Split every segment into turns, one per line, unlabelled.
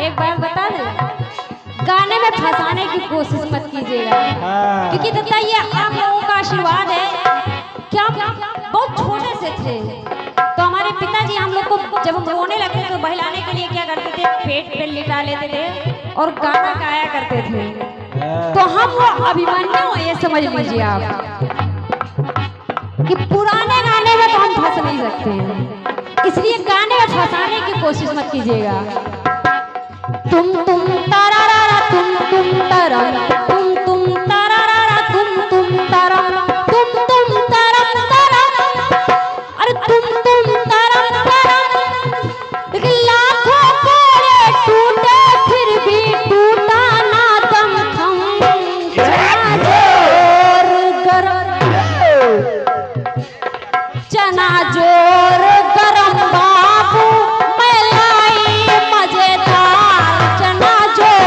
एक बात बता दे, गाने में फंसाने की कोशिश मत कीजिएगा, क्योंकि दत्ता ये आप लोगों का आशीर्वाद है कि हम बहुत छोटे से थे तो हमारे पिताजी हम लोग को जब हम रोने लगते तो बहलाने के लिए क्या करते थे, पेट पे लिटा लेते थे और गाना गाया करते थे। तो हम वो अभिमन्यु, ये समझ लीजिए आप कि पुराने गाने में तो हम फंस नहीं सकते हैं, इसलिए गाने में फंसाने की कोशिश मत कीजिएगा। तुम तारारा तुम तारा तुम तारारा तुम तारा तुम तारा तारा, अरे तुम तारा तारा, लेकिन लाखों कोड़े टूटे फिर भी टूटा ना दम थम, चना जोर गरम बाबू मैं लाई मजेदार चना जोर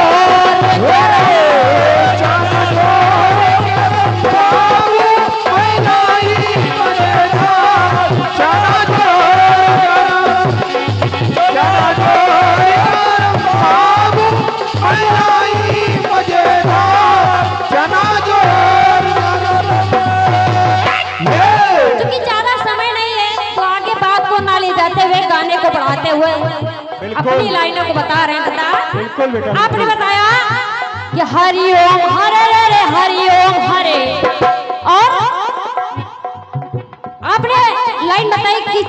बढ़ाते हुए अपनी लाइनों को बता रहे हैं। बता आपने बताया कि हरि ओम हरे रे हरि ओम हरे, और आपने लाइन बताई कि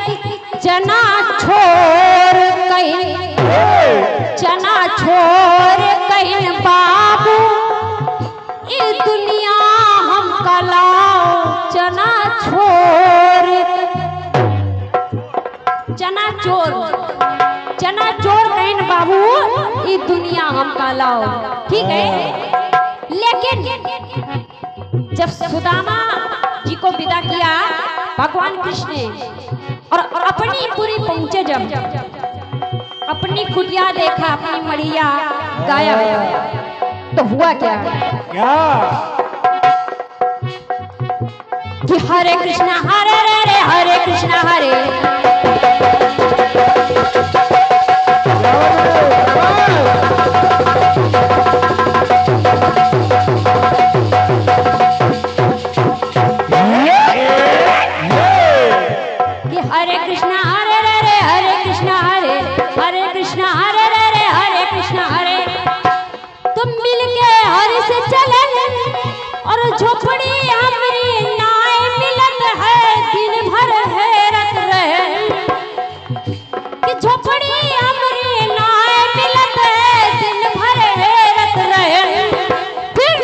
चना छोड़ कहीं, चना छोड़ कहीं बाबू ये दुनिया हम कलाओ, चना छोड़ चना चोर कहीं बाबू ये दुनिया हम का लाओ, ठीक है। लेकिन जब सुदामा जी को विदा किया भगवान कृष्ण ने और अपनी पूरी पहुंचे, जब अपनी कुटिया देखा, अपनी मड़िया गायब, तो हुआ क्या कि हरे कृष्णा हरे रे हरे कृष्णा हरे झोपड़ी हमारी नाय मिलत है दिन भर हैरत रहे, कि झोपड़ी हमारी नाय मिलत है दिन भर हैरत रहे, फिर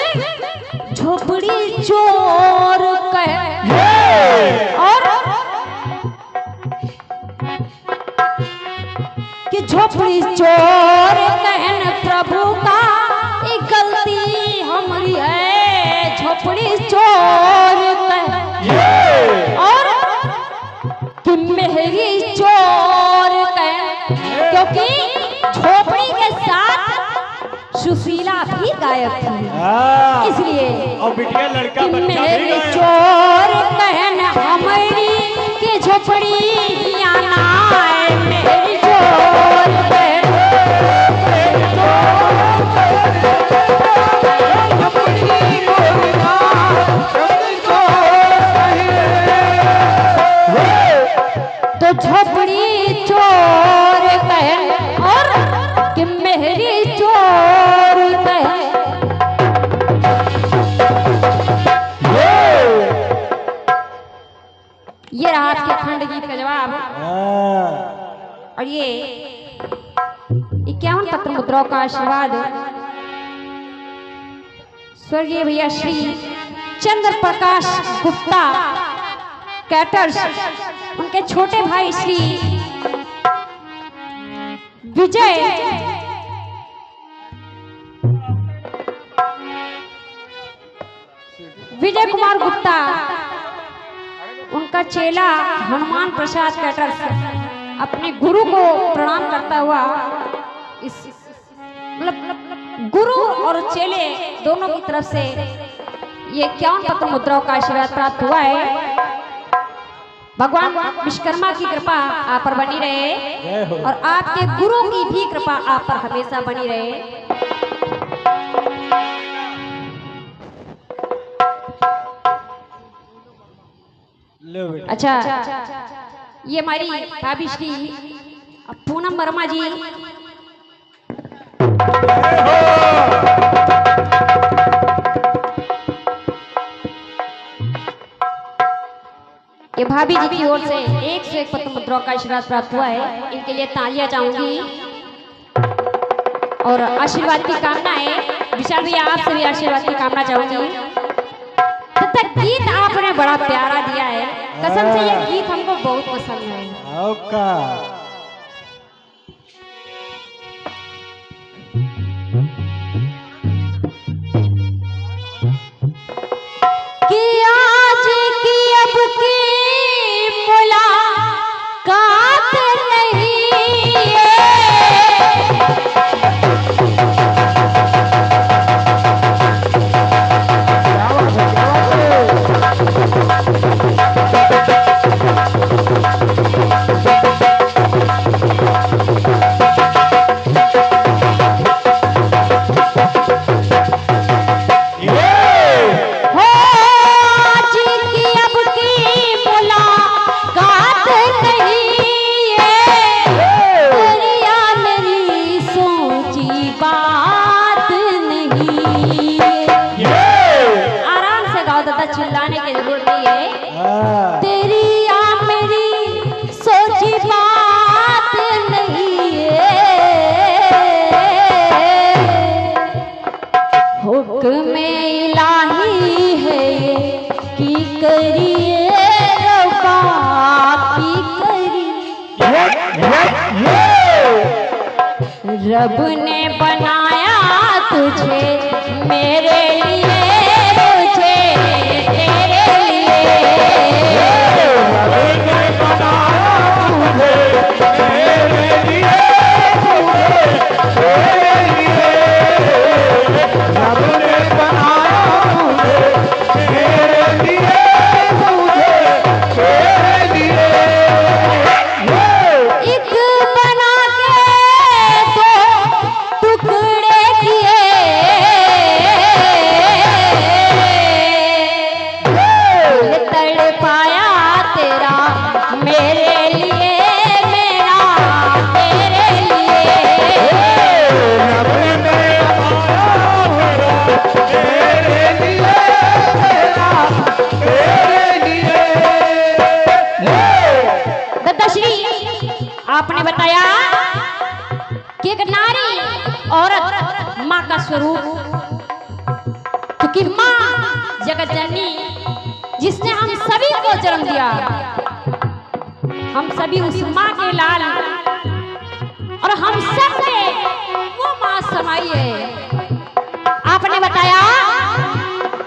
झोपड़ी चोर कहे और कि झोपड़ी चोर कहन प्रभु का ये गलती हमारी है, झोपड़ी चोर और कि मेहरी चोर क्योंकि झोपड़ी के साथ सुशीला भी गायब थी, इसलिए कि मेहरी चोर कहन हमारी की झोपड़ी आना है, मेहरी चोर तो झोपड़ी चोर कहे और कि मेहरी चोर कहे। ये रहा आपके खंड गीत का जवाब। और ये 51 पत्र मुद्राओं का आशीर्वाद स्वर्गीय भैया श्री चंद्र प्रकाश गुप्ता कैटर्स, उनके छोटे भाई श्री विजय कुमार गुप्ता, उनका चेला हनुमान प्रसाद कैटर्स अपने गुरु को प्रणाम करता हुआ, इस मतलब गुरु और चेले दोनों की तरफ से ये 51 पत्र मुद्राओं का आशीर्वाद प्राप्त हुआ है। भगवान विश्वकर्मा की कृपा आप पर बनी रहे और आपके गुरु की भी कृपा आप पर हमेशा बनी रहे। अच्छा, ये हमारी भाभी श्री पूनम वर्मा जी ये भाभी जी की ओर से 101 पद्म मुद्राओं का आशीर्वाद प्राप्त हुआ है। इनके लिए तालियां चाहूंगी और आशीर्वाद की कामना है। विशाल भैया आपसे भी आशीर्वाद की कामना चाहूंगी। तथा गीत आपने बड़ा प्यारा दिया है, कसम से ये गीत हमको बहुत पसंद है। चिल्लाने की जरूरत नहीं है। तेरी या मेरी सोची बात नहीं है, हुक्म इलाही है ये की करिए रब्बा की करिए। रब ने बनाया तुझे मेरे लिए, आपने बताया कि एक नारी औरत माँ का स्वरूप, क्योंकि माँ जगत जननी जिसने हम सभी को जन्म दिया, हम सभी उस माँ के लाल और हम सब में वो माँ समाई है। आपने बताया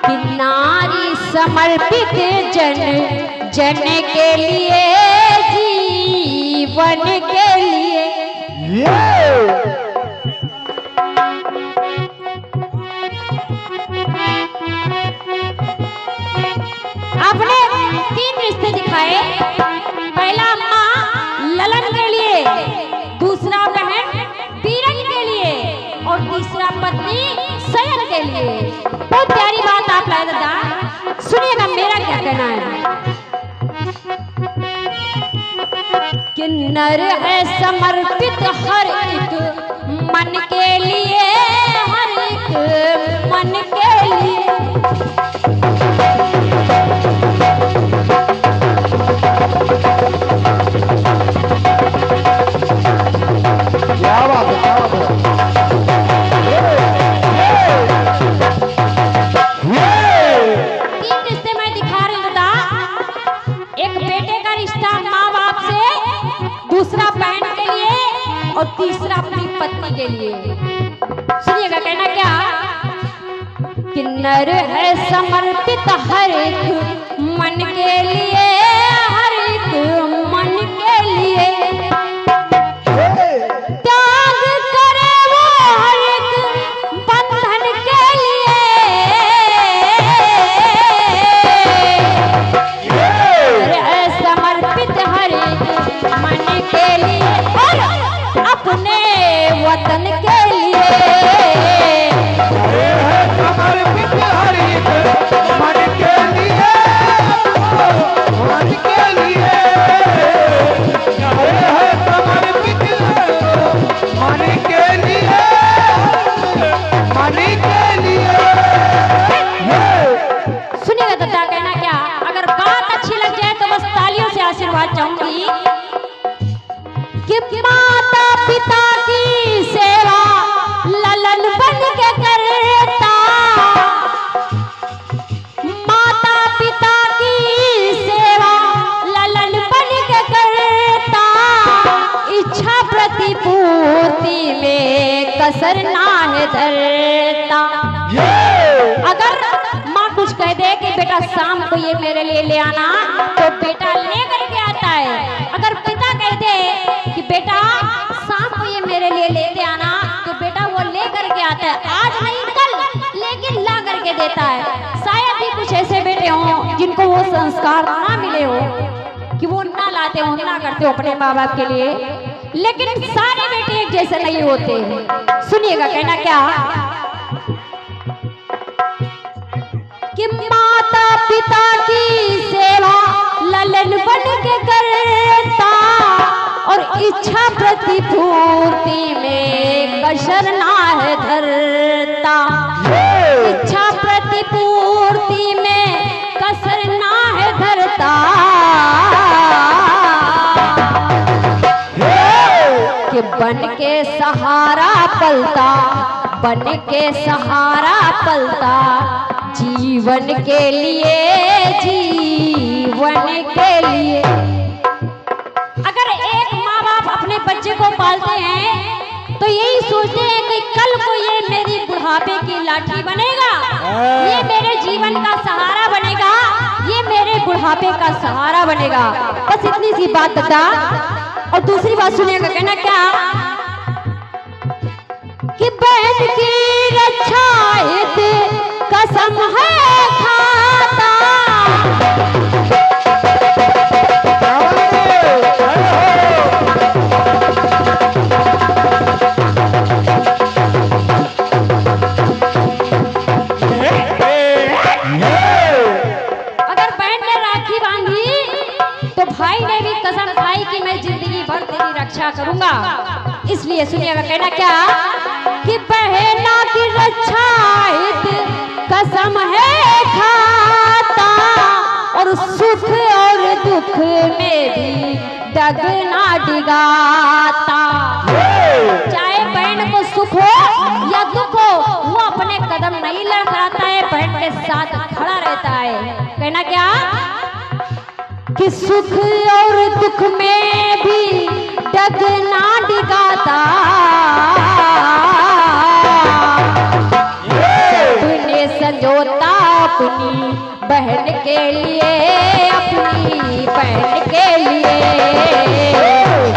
कि नारी समर्पित जन जन के लिए, जीवन के लिए। आपने 3 रिश्ते दिखाए, पहला माँ ललन के लिए, दूसरा बहन पीरन के लिए और तीसरा पत्नी सयन के लिए। बहुत प्यारी बात आप लाए दादा, सुनिएगा मेरा क्या कहना है। कि नर है समर्पित हर एक मन के लिए, हर एक मन के लिए। क्या बात है, क्या बात है। दूसरा बहन के लिए और तीसरा अपनी पत्नी के लिए। सुनिएगा कहना क्या कि नर है समर्पित हर एक मन के लिए, हर एक मन के लिए। त्याग करे वो हर एक बंधन के लिए, है समर्पित कसरना है धरता। अगर माँ कुछ कह दे कि बेटा शाम को ये मेरे लिए ले आना, तो बेटा ले करके आता है। अगर पिता कह दे कि बेटा शाम को ये मेरे लिए लेते आना, तो बेटा वो ले करके आता है, आज नहीं कल, लेकिन ला करके देता है। शायद ही कुछ ऐसे बेटे हों जिनको वो संस्कार ना मिले हो कि वो ना लाते हो, ना करते हो अपने माँ बाप के लिए, लेकिन सारे बेटे एक जैसे नहीं होते। सुनिएगा कहना क्या कि माता पिता की सेवा ललन बन के करता, और इच्छा प्रतिपूर्ति में कसर ना है धरता। इच्छा प्रतिपूर्ति में कसर ना है धरता। कि बन के सहारा पलता, बन के सहारा पलता, जीवन के लिए, जीवन के लिए। अगर एक माँ बाप अपने बच्चे को पालते हैं तो यही सोचते हैं कि कल को ये मेरी बुढ़ापे की लाठी बनेगा, ये मेरे जीवन का सहारा बनेगा, ये मेरे बुढ़ापे का सहारा बनेगा। बस इतनी सी बात बता। और दूसरी बात सुनिएगा कहना क्या कि बहन की रक्षा कसम है खाता। अगर बहन ने राखी बांधी तो भाई ने भी कसम खाई कि मैं जिंदगी भर तेरी रक्षा करूंगा। इसलिए सुनिएगा कहना क्या कि बहना की रक्षा कसम है खाता, और सुख और दुख में भी डग ना डिगाता। चाहे बहन को सुख हो या दुख हो, वो अपने कदम नहीं लड़खड़ाता है, बहन के साथ खड़ा रहता है। कहना क्या कि सुख और दुख में भी डग ना डिगाता। सबने संजोता अपनी बहन के लिए, अपनी बहन के लिए।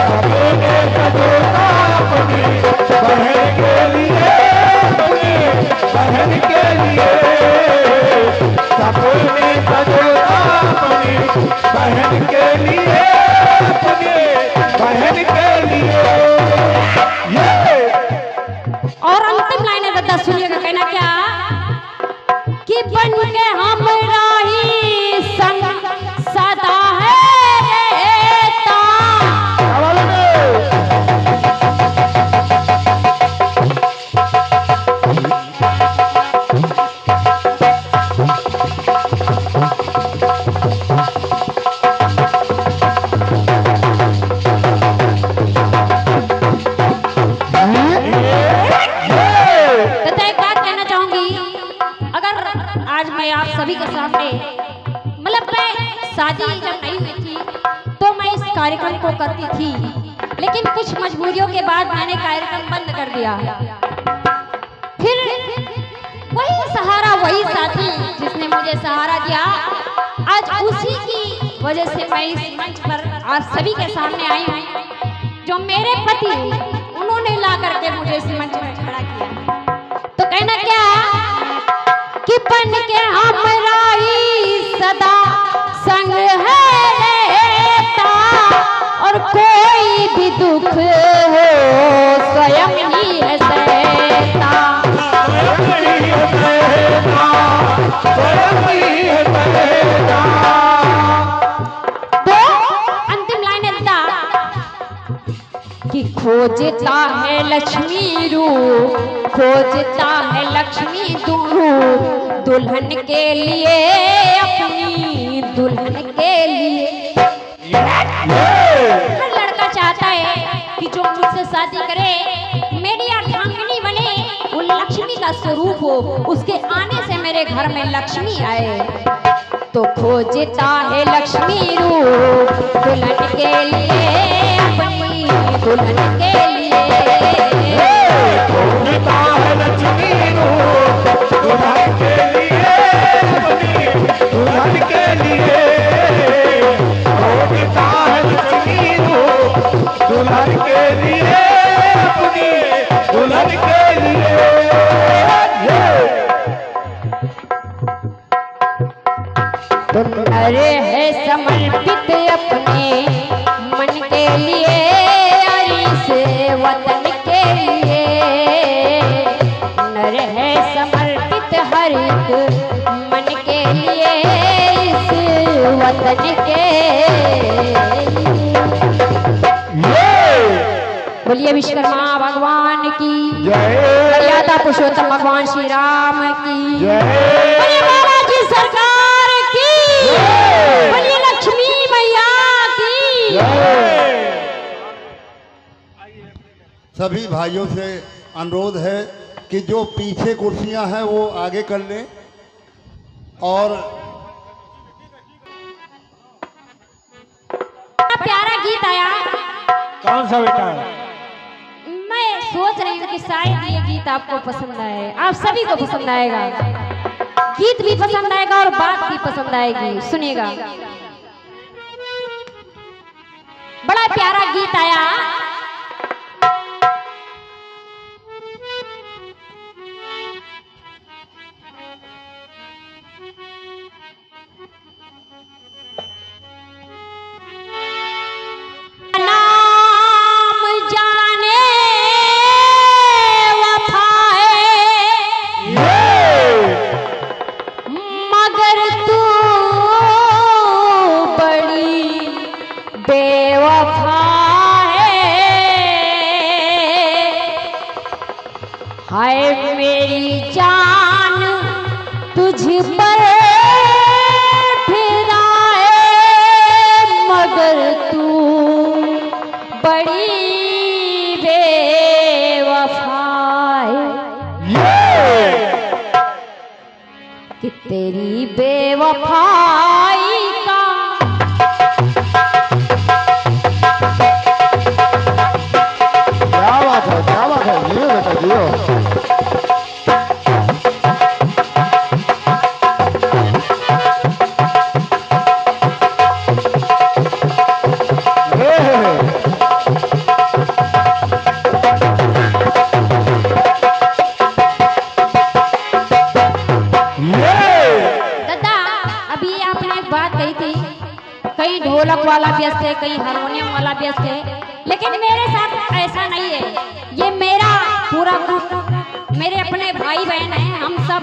सबने संजोता अपनी बहन के लिए, अपनी बहन के लिए। सबने संजोता अपनी बहन के लिए, अपनी बहन के लिए। और अंतिम लाइन है दादा, सुनिएगा कहना क्या कि बन के हमरा ही संग सदा है रहता। आप सभी के सामने, मतलब मैं शादी जब नहीं हुई थी तो मैं इस कार्यक्रम को करती थी, लेकिन कुछ मजबूरियों के बाद मैंने कार्यक्रम बंद कर दिया। फिर वही सहारा, वही साथी जिसने मुझे सहारा दिया, आज उसी की वजह से मैं इस मंच पर आप सभी के सामने आई हूँ। जो मेरे पति, उन्होंने ला करके मुझे इस मंच में खड़ा किया। तो कहना क्या कि बन के हमरा ही सदा संग है रहता, और कोई भी दुख हो स्वयं ही है सहता। तो अंतिम लाइन है कि खोजता है लक्ष्मी रूप, खोजता है लक्ष्मी रूप, दुल्हन के लिए, अपनी दुल्हन के लिए। हर लड़का चाहता है कि जो मुझसे शादी करे मेरी अर्धांगिनी बने, वो लक्ष्मी का स्वरूप हो, उसके आने से मेरे घर में लक्ष्मी आए। तो खोजता है लक्ष्मी रूप दुल्हन के लिए, अपनी दुल्हन के लिए।
ढूंढता है लक्ष्मी रूप दुल्हन के लिए, अपनी दुल्हन के लिए ढूंढता है लक्ष्मी रूप दुल्हन के लिए, अपनी दुल्हन के लिए।
तुम अरे है समर्पित अपने मन के लिए और इस वतन के लिए, नर है समर्पित हर एक मन के लिए इस वतन के लिए। बोलिए विश्वकर्मा भगवान की
जय,
मर्यादा पुरुषोत्तम भगवान श्री राम की
जय,
बोलिए बालाजी सरकार की, बोलिए लक्ष्मी मैया की।
सभी भाइयों से अनुरोध है कि जो पीछे कुर्सियां हैं वो आगे कर लें। और
प्यारा गीत आया।
कौन सा बेटा?
मैं सोच रही हूँ कि शायद ये गीत आपको पसंद आए, आप सभी को पसंद आएगा, गीत भी पसंद आएगा और बात भी पसंद आएगी। सुनिएगा, बड़ा प्यारा गीत आया। हाय मेरी जान तुझ पर फिराए, मगर तू बड़ी बेवफा है कि तेरी बेवफाई का
क्या बात है, क्या बात है, जियो बेटा जियो।
कहीं ढोलक वाला व्यस्त है, कहीं हारमोनियम वाला व्यस्त है, लेकिन मेरे साथ ऐसा नहीं है। ये मेरा पूरा ग्रुप, मेरे अपने भाई बहन हैं, हम सब।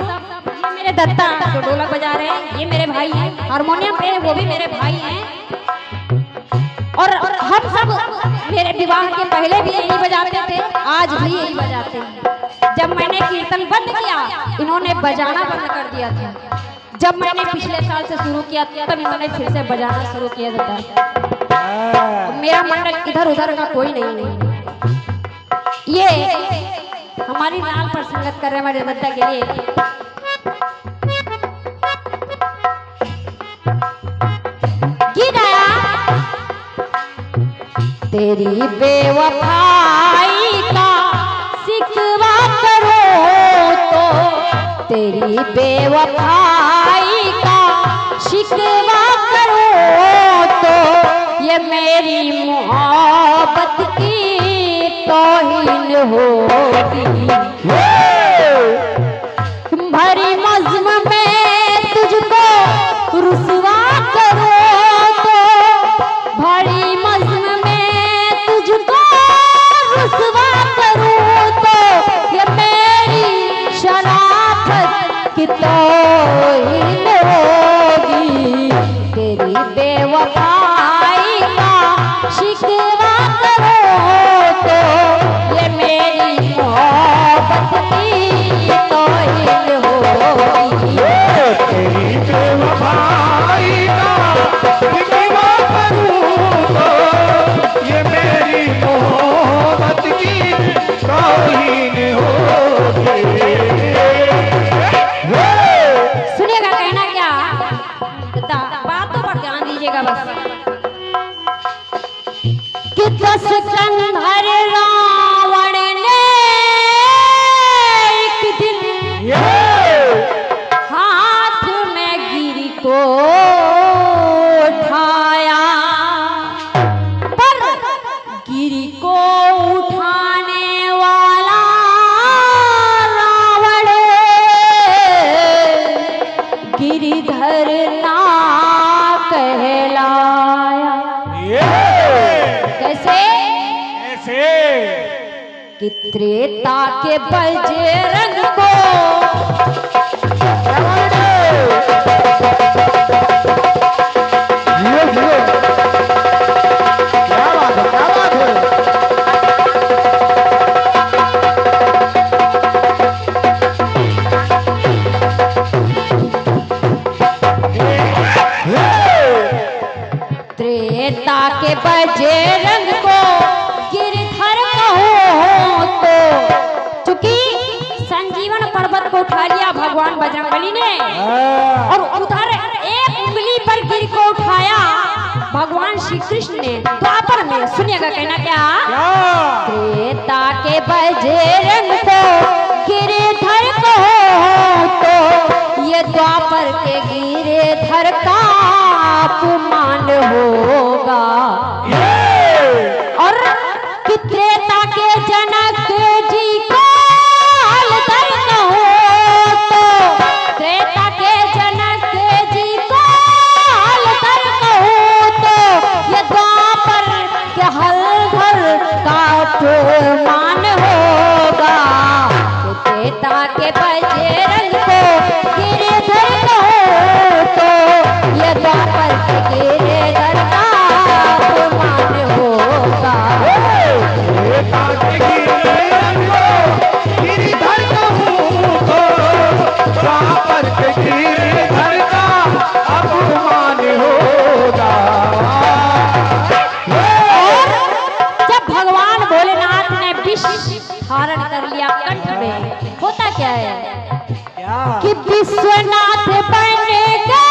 ये मेरे दत्ता जो ढोलक बजा रहे हैं, ये मेरे भाई हैं। हारमोनियम पे वो भी मेरे भाई हैं। और हम सब मेरे विवाह के पहले भी यही बजाते थे, आज भी यही बजाते हैं। जब मैंने कीर्तन बंद किया, इन्होंने बजाना बंद कर दिया था। जब मैंने पिछले साल से शुरू किया तब इन्होंने फिर से बजाना शुरू किया था। मेरा मंडल इधर उधर का कोई नहीं है। ये हमारी नाल पर संगत कर रहे हैं हमारे दत्ता के लिए। गीत आया, तेरी बेवफाई का शिकवा करो तो, तेरी बेवफाई का शिकवा करो तो, ये मेरी मोहब्बत की तौहीन होगी। भरी मज़्म में तुझको रुसवा करो तो, भरी मज़्म में तुझको रुसवा करो तो, ये मेरी शराफत की तौहीन होगी। तेरी बेवफाई का शिकवा करो तो, ये मेरी मोहब्बत कि त्रेता के बजरंग को त्रेता के बजरंग को गिरधर कहो तो, चूंकि संजीवन पर्वत को उठा लिया भगवान बजरंगबली ने और उधर एक उंगली पर गिर को उठाया भगवान श्री कृष्ण ने द्वापर में। सुनिएगा कहना क्या, त्रेता के बजरंग को गिरधर कहो तो ये द्वापर के गिरधर का अपमान होगा। और कि त्रेता के जनक जी को हलधर कहो तो त्रेता के जनक जी को हलधर कहो तो ये द्वापर के हलधर का अपमान होगा। त्रेता के बजरंग को गिरधर कहो तो ये द्वापर के गिरधर का अपमान होगा।
त्रेता के गिरधर कहूँ तो द्वापर के गिरधर का अपमान होगा।
और जब भगवान भोलेनाथ ने विष धारण कर लिया कंठ में, होता क्या है कि विश्वनाथ बनेगा,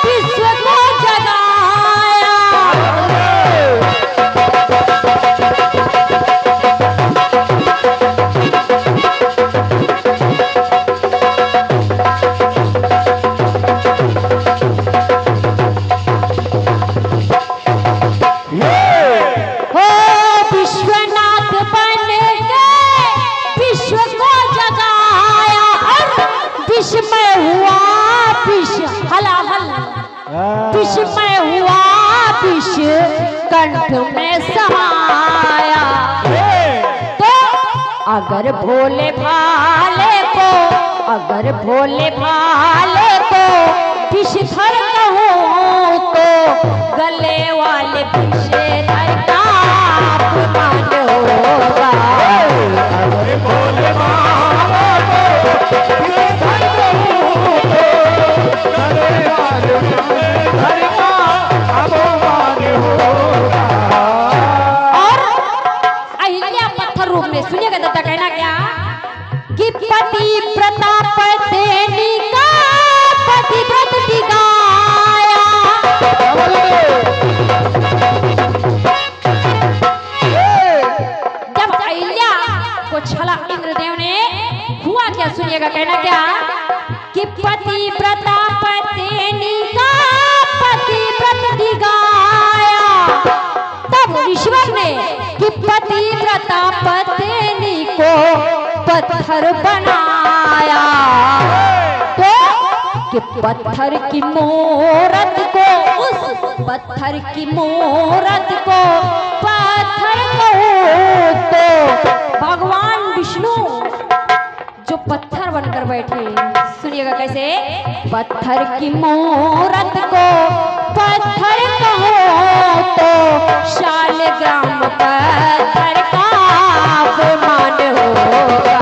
विश्व को जगाया। हो विश्वनाथ बन गए, विश्व को जगाया और विस्मय हुआ, विश्व हलाहल विस्मय हुआ, विश्व कंठ में समाया। तो अगर भोले भाले को, अगर भोले भाले को विषधर कहूँ तो गले वाले विषधर का अपमान होगा।
अगर भोले बाबा को गिरधर कहूँ तो गले वाले विषधर का अपमान होगा।
और अहिल्या पत्थर रूप में, सुनिएगा दत्ता कहना क्या कि पति प्रताप देनी का पतिव्रत दिगाया। जब अहिल्या को छला इंद्रदेव ने, हुआ क्या, सुनिएगा कहना क्या कि पति प्रताप देनी का पतिव्रत दिगाया। तब ईश्वर ने कि पति प्रताप देनी को पत्थर बनाया। तो कि पत्थर की मूरत को, उस पत्थर की मूरत को पत्थर कहूँ तो भगवान विष्णु जो पत्थर बनकर बैठे, सुनिएगा कैसे, पत्थर की मूरत को पत्थर कहूँ तो शालग्राम पत्थर का अपमान होगा।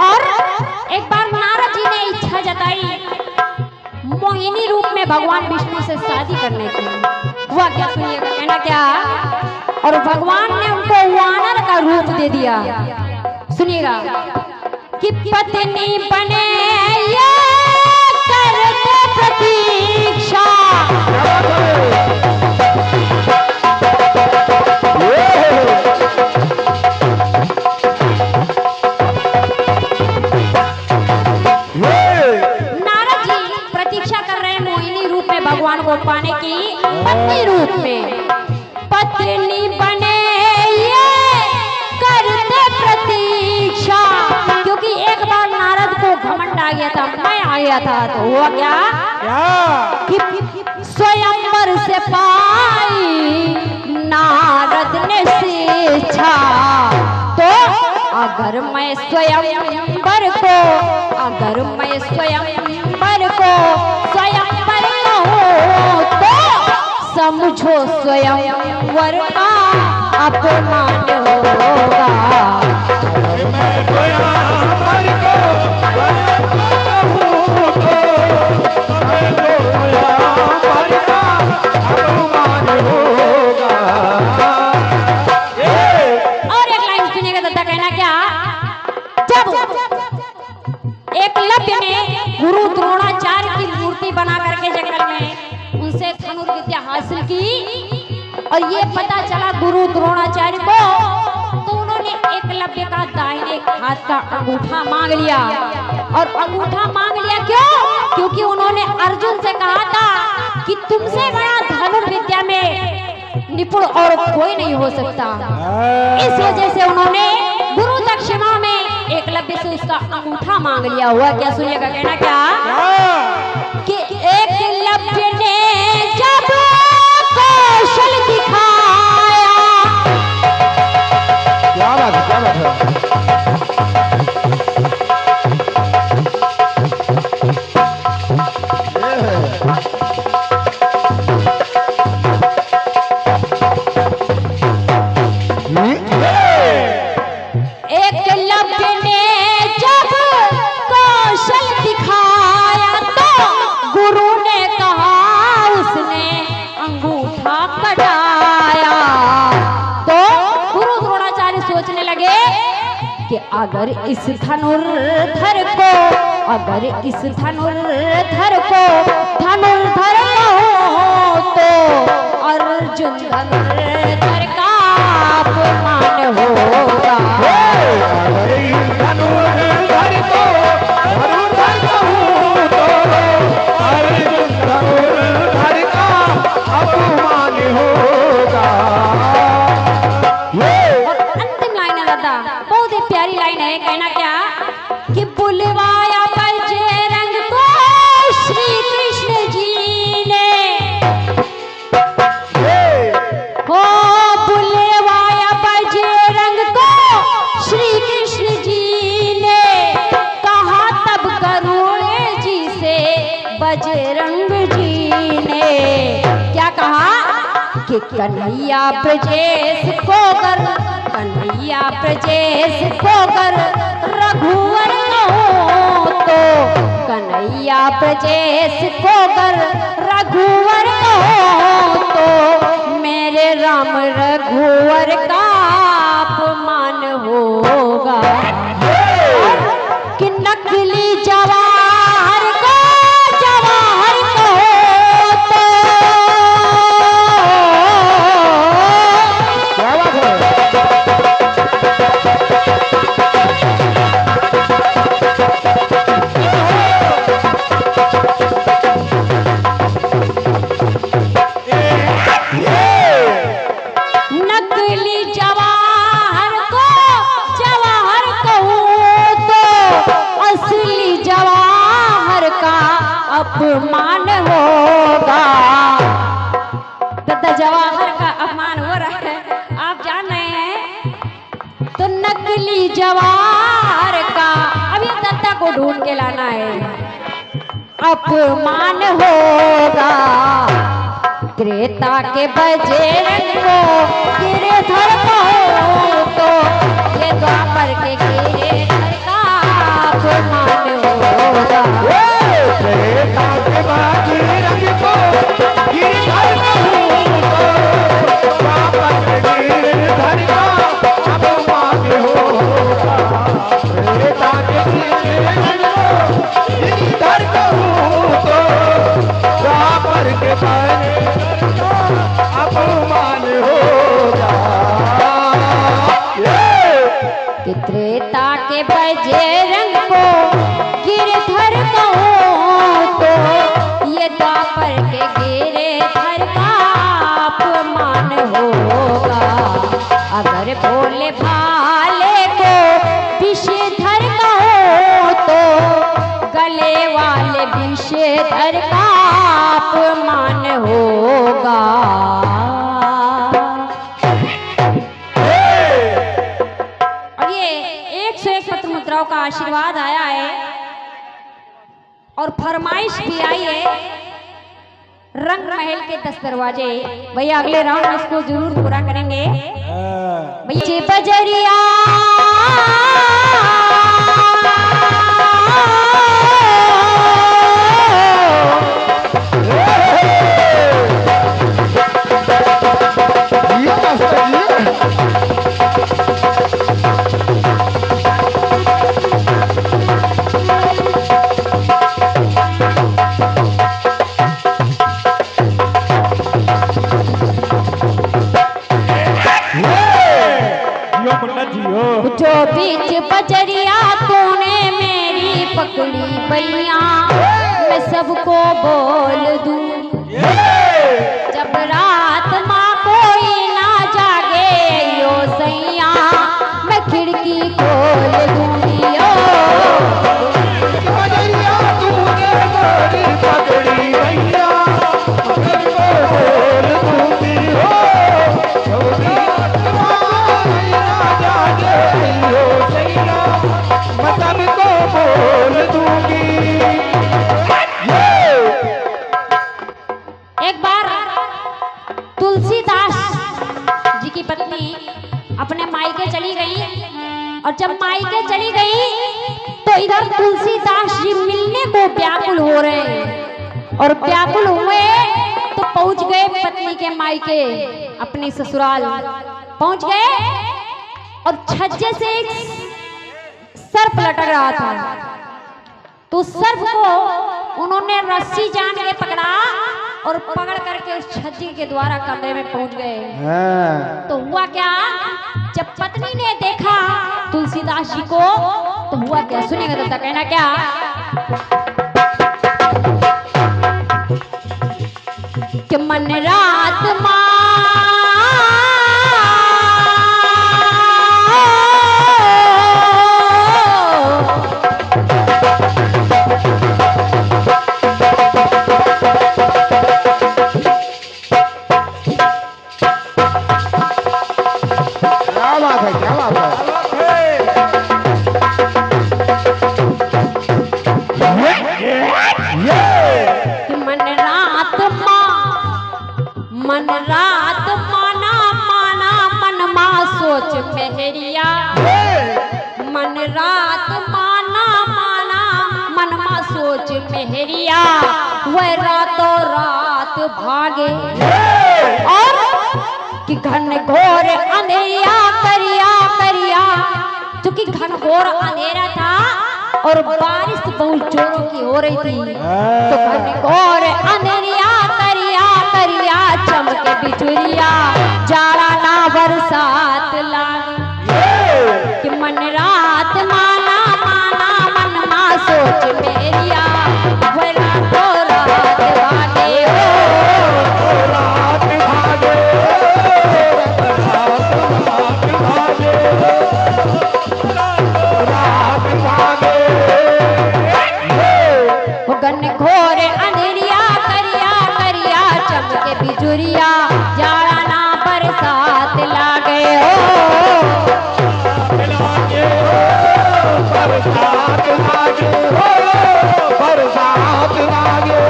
और एक बार नारद जी ने इच्छा जताई मोहिनी रूप में भगवान विष्णु से शादी करने की। हुआ क्या, सुनिएगा कहना क्या, और भगवान ने उनको वानर का रूप दे दिया। सुनिएगा कि पत्नी बने ये करते प्रतीक्षा। नारद जी प्रतीक्षा कर रहे हैं मोहिनी रूप में भगवान को पाने की, पत्नी रूप में। पत्नी बने ये करते प्रतीक्षा, क्योंकि एक बार गया था, मैं आ गया था, तो हुआ क्या कि स्वयंवर से पाई नारद ने शिक्षा। तो अगर मैं स्वयंवर को स्वयंवर कहूँ तो समझो स्वयंवर का अपमान होगा।
मैं स्वयंवर को
और एक लाइन सुनिएगा दादा, कहना क्या, जब एकलव्य ने गुरु द्रोणाचार्य की मूर्ति बना करके जंगल में उनसे धनुर विद्या हासिल की और ये पता चला गुरु द्रोणाचार्य को, तो उन्होंने एकलव्य का दाहिने हाथ का अंगूठा मांग लिया। और अंगूठा मांग लिया क्यों? क्योंकि उन्होंने अर्जुन से कहा था कि तुमसे बड़ा धनुर्विद्या में निपुण और कोई नहीं हो सकता। इस वजह से उन्होंने गुरु दक्षिणा में एकलव्य से उसका अंगूठा मांग लिया। हुआ क्या सुनिएगा, कहना क्या कि एकलव्य ने जब कौशल दिखाया,
क्या बात है
एकलव्य ने जब कौशल दिखाया तो गुरु ने कहा उसने अंगूठा कटाया। तो गुरु द्रोणाचार्य सोचने लगे कि अगर इस धनुर्धर को धनुर्धर हो तो अर्जुन धनुर्धर का अपमान होगा। बहुत ही प्यारी लाइन है, कहना क्या कि बुलवाया बजरंग को श्री कृष्ण जी ने, हो बुलवाया बजरंग को श्री कृष्ण जी ने, कहा तब गरुड़ जी से बजरंग जी ने क्या कहा कि कन्हैया ब्रजेश को कर रघुवर कहो तो, कन्हैया ब्रजेश को कर रघुवर कहो तो मेरे राम रघुवर का अपमान होगा। कि नकली जवाहर को जवाहर कहो तो,
क्या बात है
नकली जवाहर को जवाहर कहूँ तो असली जवाहर का अपमान होगा। दादा जवाहर का अपमान हो रहा है, आप जान रहे हैं। तो नकली जवाहर का अभी दत्ता को ढूंढ के लाना है, अपमान होगा। त्रेता के बजरंग को गिरधर कहो तो ये द्वापर के गिरधर का अपमान होगा।
त्रेता के बजरंग को गिरधर कहूँ तो द्वापर के गिरधर का अपमान होगा। त्रेता के बजरंग को गिरधर कहूँ तो द्वापर के अपमान होगा।
कि त्रेता के बजरंग को गिरधर कहो तो ये द्वापर के गिरधर का अपमान होगा। अगर भोले भाले को विषधर कहो तो गले वाले विषधर का अपमान होगा। और ये 101 पत्र मुद्राओं का आशीर्वाद आया है और फरमाइश भी आई है रंग महल के 10 दरवाजे। भैया अगले राउंड में इसको जरूर पूरा करेंगे भैया। बजरिया जो बीच बजरिया तूने मेरी पकड़ी बैया, मैं सबको बोल दूं जब रात माँ कोई ना जागे यो सैया, मैं खिड़की खोल दूंगी। ओ
बजरिया तूने मेरी पकड़ी बैया, मैं सबको बोल दूंगी।
एक बार तुलसीदास जी की पत्नी अपने मायके चली गई और जब मायके चली गई तो इधर तुलसीदास जी मिलने को व्याकुल हो रहे हैं और व्याकुल हुए तो पहुंच गए पत्नी के मायके, अपनी ससुराल पहुंच गए और छज्जे से एक सर्प लटक रहा था तो सर्प को उन्होंने रस्सी जान के पकड़ा और पकड़ करके उस छज्जे के द्वारा कमरे में पहुंच गए। तो हुआ क्या, जब पत्नी ने देखा तुलसीदास जी को तो हुआ क्या, सुनिएगा तो कहना क्या। कि मन रात माँ मन रात माना माना मन मा सोच मेहरिया, मन रात माना माना मन मा सोच मेहरिया, वह रातों रात भागे और कि घन घोर अंधेरा करिया करिया, क्योंकि घन घोर अंधेरा था और बारिश बहुत जोरों की हो रही थी। तो घन घोर अंधेरिया करिया करिया चमके बिजुरिया, जाड़ा ना बरसात लागे। कि मन रात माना माना मन मा सोच मेरिया, वह रातों रात भागे हो
रात भागे रात भागे।
वो घन घोर अंधेरिया करिया करिया चमके बिजुरिया, जाड़ा ना बरसात लागे हो
बरसात लागे हो बरसात लागे।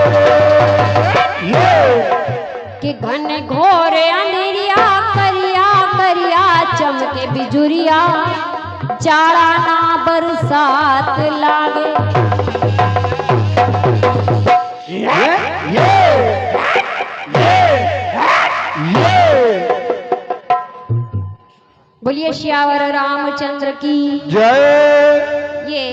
कि घन घोर अंधेरिया करिया करिया चमके बिजुरिया, जाड़ा ना बरसात लागे। बोलिए श्यावर रामचंद्र की
जय।
ये